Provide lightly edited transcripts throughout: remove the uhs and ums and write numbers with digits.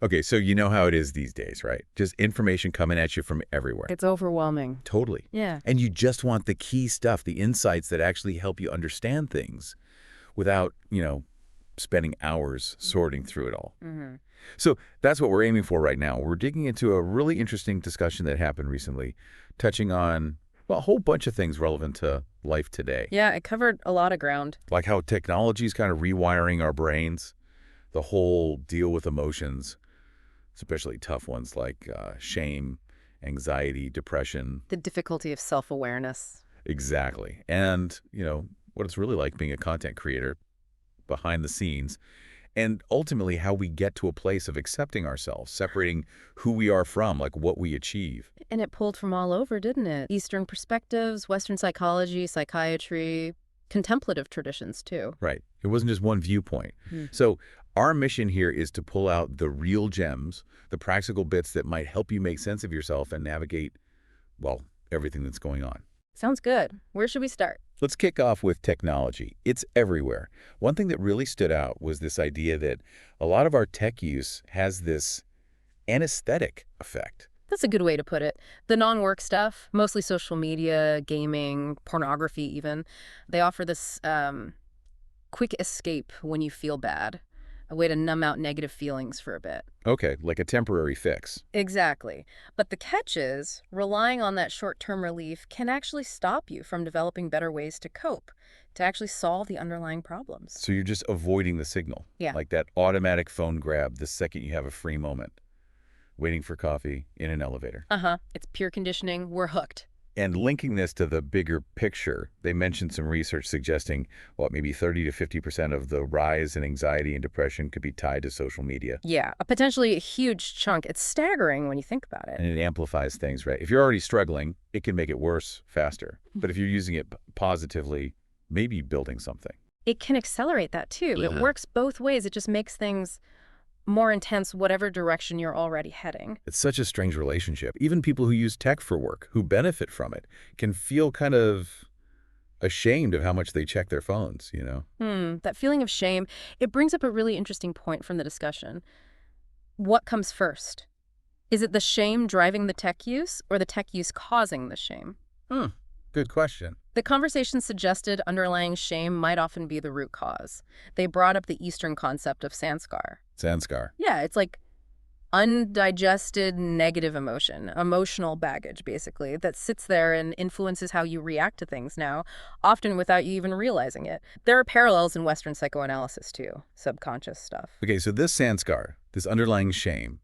Okay, so you know how it is these days, right? Just information coming at you from everywhere. It's overwhelming. Totally. Yeah. And you just want the key stuff, the insights that actually help you understand things without, spending hours sorting through it all. Hmm. So that's what we're aiming for right now. We're digging into a really interesting discussion that happened recently, touching on, well, a whole bunch of things relevant to life today. Yeah, it covered a lot of ground. Like how technology is kind of rewiring our brains, the whole deal with emotions, especially tough ones like shame, anxiety, depression. The difficulty of self-awareness. Exactly. And, what it's really like being a content creator behind the scenes, and ultimately how we get to a place of accepting ourselves, separating who we are from, like what we achieve. And it pulled from all over, didn't it? Eastern perspectives, Western psychology, psychiatry, contemplative traditions, too. Right. It wasn't just one viewpoint. Hmm. So our mission here is to pull out the real gems, the practical bits that might help you make sense of yourself and navigate, well, everything that's going on. Sounds good. Where should we start? Let's kick off with technology. It's everywhere. One thing that really stood out was this idea that a lot of our tech use has this anesthetic effect. That's a good way to put it. The non-work stuff, mostly social media, gaming, pornography even, they offer this quick escape when you feel bad, a way to numb out negative feelings for a bit. Okay, like a temporary fix. Exactly. But the catch is, relying on that short-term relief can actually stop you from developing better ways to cope, to actually solve the underlying problems. So you're just avoiding the signal. Yeah. Like that automatic phone grab the second you have a free moment. Waiting for coffee in an elevator. Uh-huh. It's pure conditioning. We're hooked. And linking this to the bigger picture, they mentioned some research suggesting, maybe 30 to 50% of the rise in anxiety and depression could be tied to social media. Yeah, a potentially huge chunk. It's staggering when you think about it. And it amplifies things, right? If you're already struggling, it can make it worse faster. But if you're using it positively, maybe building something. It can accelerate that too. It Yeah. works both ways. It just makes things more intense whatever direction you're already heading. It's such a strange relationship. Even people who use tech for work, who benefit from it, can feel kind of ashamed of how much they check their phones. That feeling of shame, it brings up a really interesting point from the discussion. What comes first? Is it the shame driving the tech use or the tech use causing the shame? Good question. The conversation suggested underlying shame might often be the root cause. They brought up the Eastern concept of Sanscar. Sanscar. Yeah, it's like undigested negative emotion, emotional baggage, basically, that sits there and influences how you react to things now, often without you even realizing it. There are parallels in Western psychoanalysis, too, subconscious stuff. Okay, so this Sanscar, this underlying shame,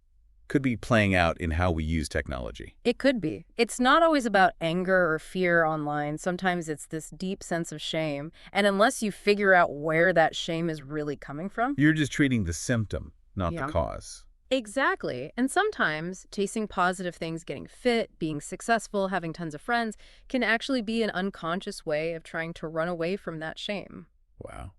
could be playing out in how we use technology. It could be. It's not always about anger or fear online. Sometimes it's this deep sense of shame. And unless you figure out where that shame is really coming from. You're just treating the symptom, not Yeah. the cause. Exactly. And sometimes chasing positive things, getting fit, being successful, having tons of friends, can actually be an unconscious way of trying to run away from that shame. Wow.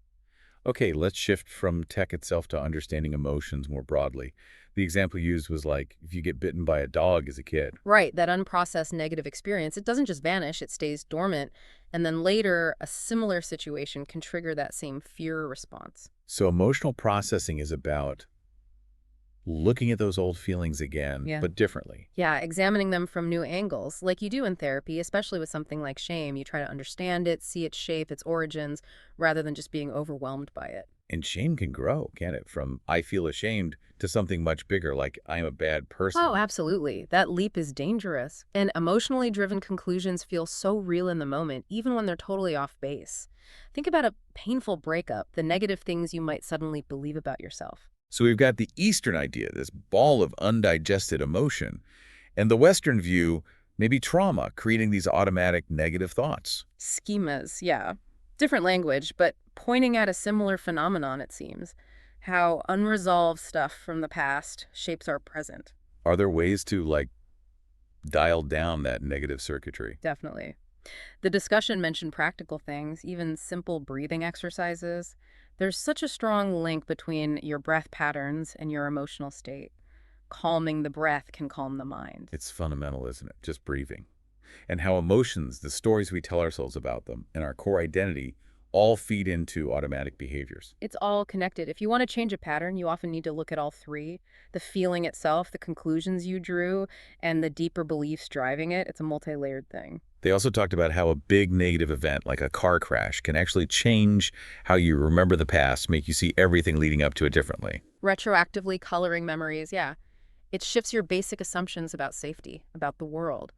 Okay, let's shift from tech itself to understanding emotions more broadly. The example used was like if you get bitten by a dog as a kid. Right, that unprocessed negative experience, it doesn't just vanish, it stays dormant. And then later, a similar situation can trigger that same fear response. So emotional processing is about looking at those old feelings again, Yeah. but differently. Yeah, examining them from new angles, like you do in therapy, especially with something like shame. You try to understand it, see its shape, its origins, rather than just being overwhelmed by it. And shame can grow, can it? From I feel ashamed to something much bigger, like I am a bad person. Oh, absolutely. That leap is dangerous. And emotionally driven conclusions feel so real in the moment, even when they're totally off base. Think about a painful breakup, the negative things you might suddenly believe about yourself. So we've got the Eastern idea, this ball of undigested emotion, and the Western view, maybe trauma, creating these automatic negative thoughts. Schemas, yeah. Different language, but pointing at a similar phenomenon, it seems. How unresolved stuff from the past shapes our present. Are there ways to, like, dial down that negative circuitry? Definitely. The discussion mentioned practical things, even simple breathing exercises. There's such a strong link between your breath patterns and your emotional state. Calming the breath can calm the mind. It's fundamental, isn't it? Just breathing. And how emotions, the stories we tell ourselves about them, and our core identity all feed into automatic behaviors. It's all connected. If you want to change a pattern, you often need to look at all three: the feeling itself, the conclusions you drew, and the deeper beliefs driving it. It's a multi-layered thing. They also talked about how a big negative event like a car crash can actually change how you remember the past, make you see everything leading up to it differently. Retroactively coloring memories, yeah. It shifts your basic assumptions about safety, about the world.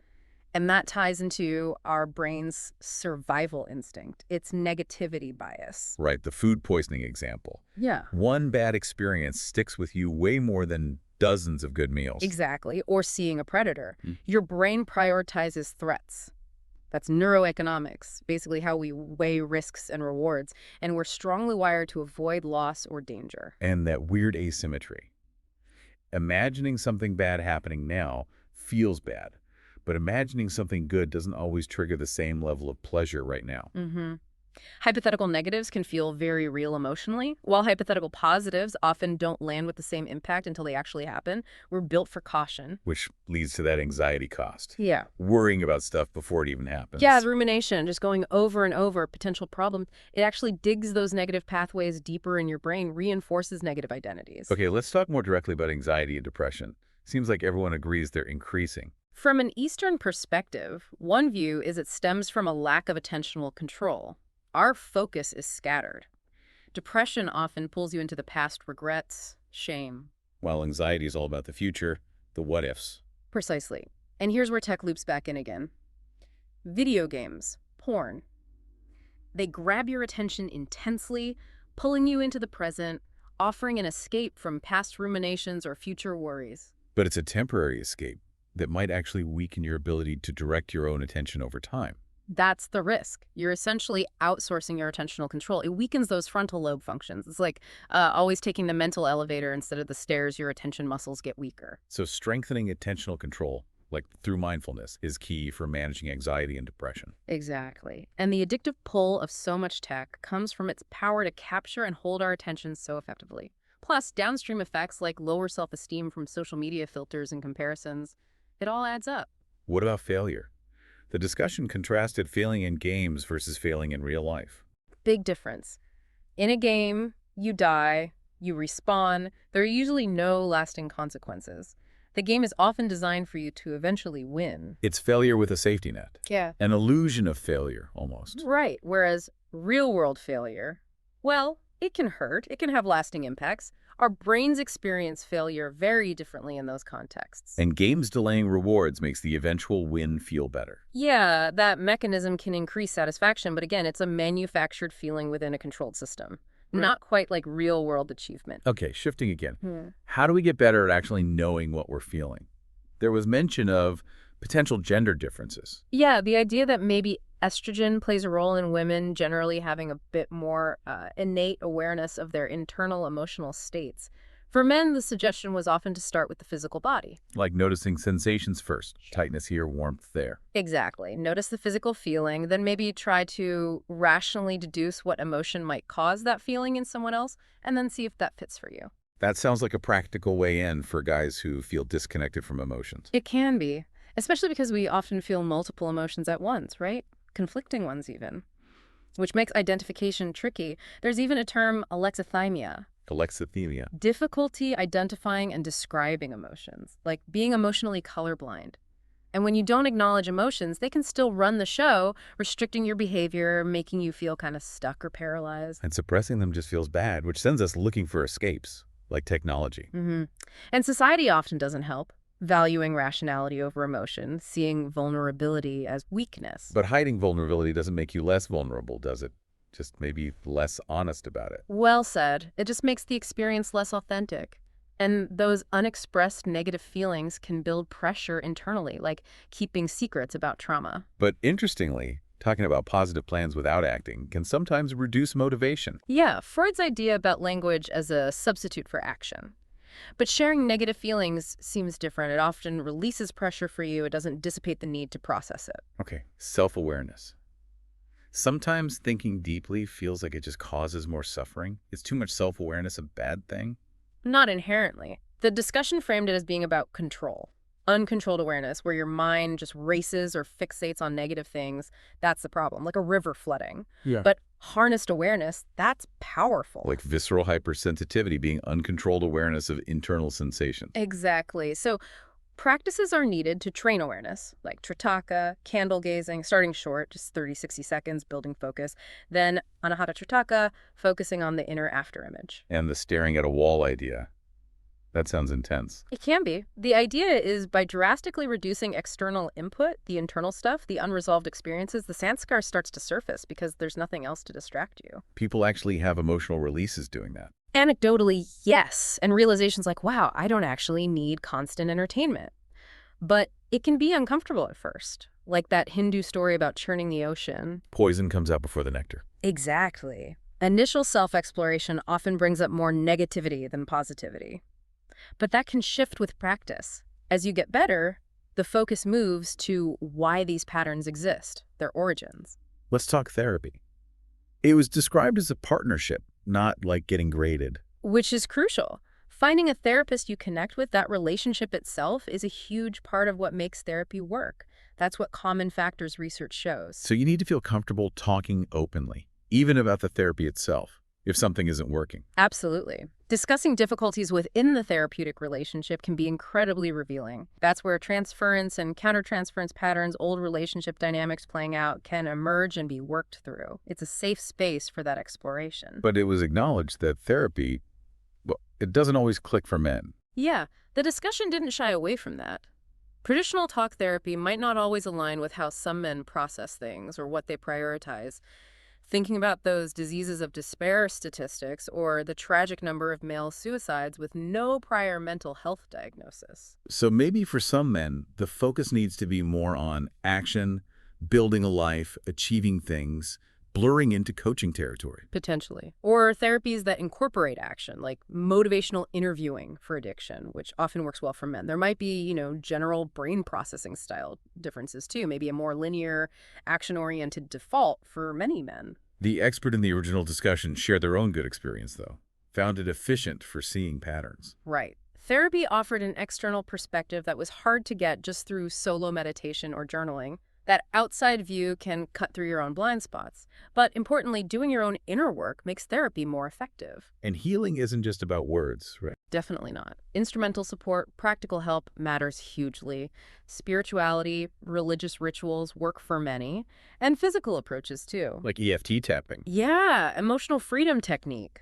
And that ties into our brain's survival instinct. It's negativity bias. Right, the food poisoning example. Yeah. One bad experience sticks with you way more than dozens of good meals. Exactly. Or seeing a predator. Mm. Your brain prioritizes threats. That's neuroeconomics, basically how we weigh risks and rewards. And we're strongly wired to avoid loss or danger. And that weird asymmetry. Imagining something bad happening now feels bad, but imagining something good doesn't always trigger the same level of pleasure right now. Mm-hmm. Hypothetical negatives can feel very real emotionally, while hypothetical positives often don't land with the same impact until they actually happen. We're built for caution. Which leads to that anxiety cost. Yeah. Worrying about stuff before it even happens. Yeah, the rumination, just going over and over potential problems, it actually digs those negative pathways deeper in your brain, reinforces negative identities. Okay, let's talk more directly about anxiety and depression. Seems like everyone agrees they're increasing. From an Eastern perspective, one view is it stems from a lack of attentional control. Our focus is scattered. Depression often pulls you into the past regrets, shame. While anxiety is all about the future, the what-ifs. Precisely. And here's where tech loops back in again. Video games, porn. They grab your attention intensely, pulling you into the present, offering an escape from past ruminations or future worries. But it's a temporary escape that might actually weaken your ability to direct your own attention over time. That's the risk. You're essentially outsourcing your attentional control. It weakens those frontal lobe functions. It's like always taking the mental elevator instead of the stairs. Your attention muscles get weaker. So strengthening attentional control, like through mindfulness, is key for managing anxiety and depression. Exactly. And the addictive pull of so much tech comes from its power to capture and hold our attention so effectively. Plus, downstream effects like lower self-esteem from social media filters and comparisons, it all adds up. What about failure? The discussion contrasted failing in games versus failing in real life. Big difference. In a game, you die, you respawn. There are usually no lasting consequences. The game is often designed for you to eventually win. It's failure with a safety net. Yeah. An illusion of failure, almost. Right. Whereas real-world failure, well, it can hurt. It can have lasting impacts. Our brains experience failure very differently in those contexts. And games delaying rewards makes the eventual win feel better. Yeah, that mechanism can increase satisfaction, but again, it's a manufactured feeling within a controlled system. Right. Not quite like real-world achievement. Okay, shifting again. How do we get better at actually knowing what we're feeling? There was mention of potential gender differences. Yeah, the idea that maybe estrogen plays a role in women generally having a bit more innate awareness of their internal emotional states. For men, the suggestion was often to start with the physical body. Like noticing sensations first. Tightness here, warmth there. Exactly. Notice the physical feeling, then maybe try to rationally deduce what emotion might cause that feeling in someone else, and then see if that fits for you. That sounds like a practical way in for guys who feel disconnected from emotions. It can be, especially because we often feel multiple emotions at once, right? Conflicting ones even, which makes identification tricky. There's even a term, alexithymia. Alexithymia. Difficulty identifying and describing emotions, like being emotionally colorblind. And when you don't acknowledge emotions, they can still run the show, restricting your behavior, making you feel kind of stuck or paralyzed. And suppressing them just feels bad, which sends us looking for escapes, like technology. And society often doesn't help, valuing rationality over emotion, seeing vulnerability as weakness. But hiding vulnerability doesn't make you less vulnerable, does it? Just maybe less honest about it. Well said. It just makes the experience less authentic. And those unexpressed negative feelings can build pressure internally, like keeping secrets about trauma. But interestingly, talking about positive plans without acting can sometimes reduce motivation. Yeah, Freud's idea about language as a substitute for action. But sharing negative feelings seems different. It often releases pressure for you. It doesn't dissipate the need to process it. Okay, self-awareness. Sometimes thinking deeply feels like it just causes more suffering. Is too much self-awareness a bad thing? Not inherently. The discussion framed it as being about control. Uncontrolled awareness, where your mind just races or fixates on negative things, that's the problem, like a river flooding. Yeah. But harnessed awareness, that's powerful. Like visceral hypersensitivity being uncontrolled awareness of internal sensations. Exactly. So practices are needed to train awareness, like tritaka, candle gazing, starting short, just 30, 60 seconds, building focus. Then anahata tritaka, focusing on the inner afterimage. And the staring at a wall idea. That sounds intense. It can be. The idea is by drastically reducing external input, the internal stuff, the unresolved experiences, the Sanscar starts to surface because there's nothing else to distract you. People actually have emotional releases doing that. Anecdotally, yes, and realizations like, wow, I don't actually need constant entertainment. But it can be uncomfortable at first, like that Hindu story about churning the ocean. Poison comes out before the nectar. Exactly. Initial self-exploration often brings up more negativity than positivity. But that can shift with practice. As you get better, the focus moves to why these patterns exist, their origins. Let's talk therapy. It was described as a partnership, not like getting graded. Which is crucial. Finding a therapist you connect with, that relationship itself, is a huge part of what makes therapy work. That's what common factors research shows. So you need to feel comfortable talking openly, even about the therapy itself, if something isn't working. Absolutely. Discussing difficulties within the therapeutic relationship can be incredibly revealing. That's where transference and countertransference patterns, old relationship dynamics playing out, can emerge and be worked through. It's a safe space for that exploration. But it was acknowledged that therapy, well, it doesn't always click for men. Yeah, the discussion didn't shy away from that. Traditional talk therapy might not always align with how some men process things or what they prioritize. Thinking about those diseases of despair statistics or the tragic number of male suicides with no prior mental health diagnosis. So maybe for some men, the focus needs to be more on action, building a life, achieving things, blurring into coaching territory. Potentially. Or therapies that incorporate action, like motivational interviewing for addiction, which often works well for men. There might be, general brain processing style differences too, maybe a more linear, action-oriented default for many men. The expert in the original discussion shared their own good experience, though. Found it efficient for seeing patterns. Right. Therapy offered an external perspective that was hard to get just through solo meditation or journaling. That outside view can cut through your own blind spots. But importantly, doing your own inner work makes therapy more effective. And healing isn't just about words, right? Definitely not. Instrumental support, practical help matters hugely. Spirituality, religious rituals work for many, and physical approaches too. Like EFT tapping. Yeah, emotional freedom technique.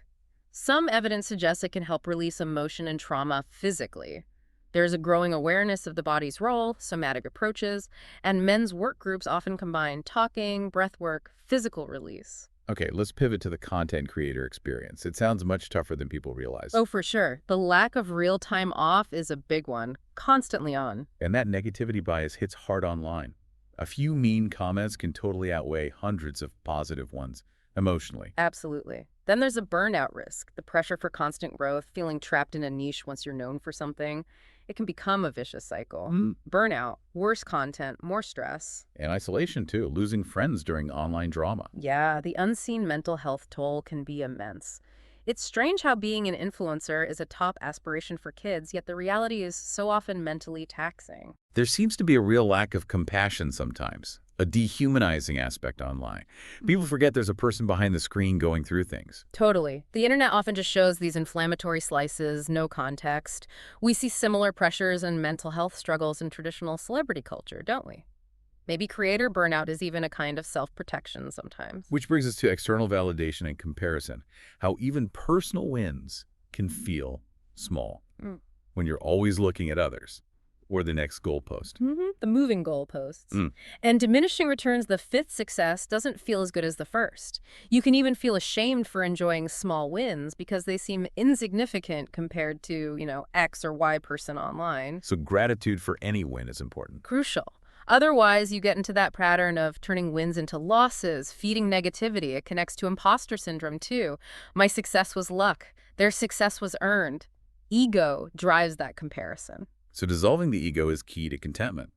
Some evidence suggests it can help release emotion and trauma physically. There's a growing awareness of the body's role, somatic approaches, and men's work groups often combine talking, breath work, physical release. Okay, let's pivot to the content creator experience. It sounds much tougher than people realize. Oh, for sure. The lack of real time off is a big one. Constantly on. And that negativity bias hits hard online. A few mean comments can totally outweigh hundreds of positive ones emotionally. Absolutely. Then there's a burnout risk, the pressure for constant growth, feeling trapped in a niche once you're known for something. It can become a vicious cycle. Burnout, worse content, more stress. And isolation, too, losing friends during online drama. Yeah, the unseen mental health toll can be immense. It's strange how being an influencer is a top aspiration for kids, yet the reality is so often mentally taxing. There seems to be a real lack of compassion sometimes, a dehumanizing aspect online. People forget there's a person behind the screen going through things. Totally. The internet often just shows these inflammatory slices, no context. We see similar pressures and mental health struggles in traditional celebrity culture, don't we? Maybe creator burnout is even a kind of self-protection sometimes. Which brings us to external validation and comparison, how even personal wins can feel small when you're always looking at others or the next goalpost. The moving goalposts. And diminishing returns, the fifth success doesn't feel as good as the first. You can even feel ashamed for enjoying small wins because they seem insignificant compared to, X or Y person online. So gratitude for any win is important. Crucial. Otherwise, you get into that pattern of turning wins into losses, feeding negativity. It connects to imposter syndrome, too. My success was luck. Their success was earned. Ego drives that comparison. So dissolving the ego is key to contentment.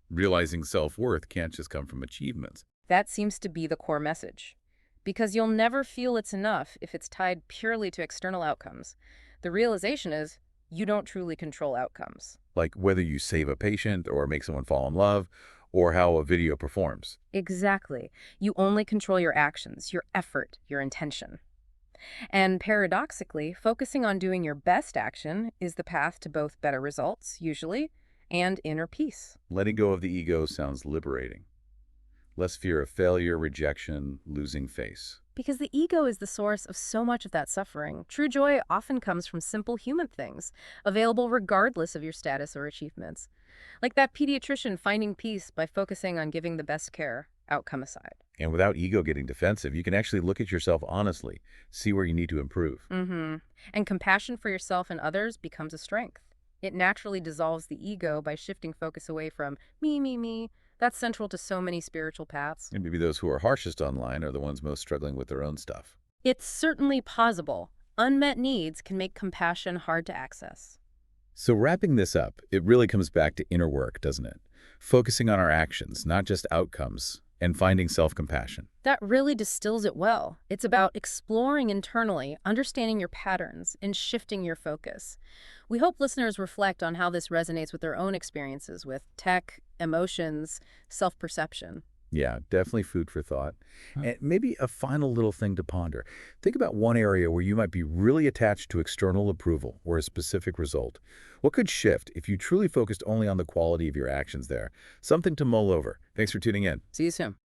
Realizing self-worth can't just come from achievements. That seems to be the core message. Because you'll never feel it's enough if it's tied purely to external outcomes. The realization is You don't truly control outcomes. Like whether you save a patient or make someone fall in love, or how a video performs. Exactly. You only control your actions, your effort, your intention. And paradoxically, focusing on doing your best action is the path to both better results, usually, and inner peace. Letting go of the ego sounds liberating. Less fear of failure, rejection, losing face. Because the ego is the source of so much of that suffering, true joy often comes from simple human things, available regardless of your status or achievements. Like that pediatrician finding peace by focusing on giving the best care, outcome aside. And without ego getting defensive, you can actually look at yourself honestly, see where you need to improve. And compassion for yourself and others becomes a strength. It naturally dissolves the ego by shifting focus away from me, me, me. That's central to so many spiritual paths. And maybe those who are harshest online are the ones most struggling with their own stuff. It's certainly possible. Unmet needs can make compassion hard to access. So wrapping this up, it really comes back to inner work, doesn't it? Focusing on our actions, not just outcomes, and finding self-compassion. That really distills it well. It's about exploring internally, understanding your patterns, and shifting your focus. We hope listeners reflect on how this resonates with their own experiences with tech, emotions, self-perception. Yeah, definitely food for thought. And maybe a final little thing to ponder. Think about one area where you might be really attached to external approval or a specific result. What could shift if you truly focused only on the quality of your actions there? Something to mull over. Thanks for tuning in. See you soon.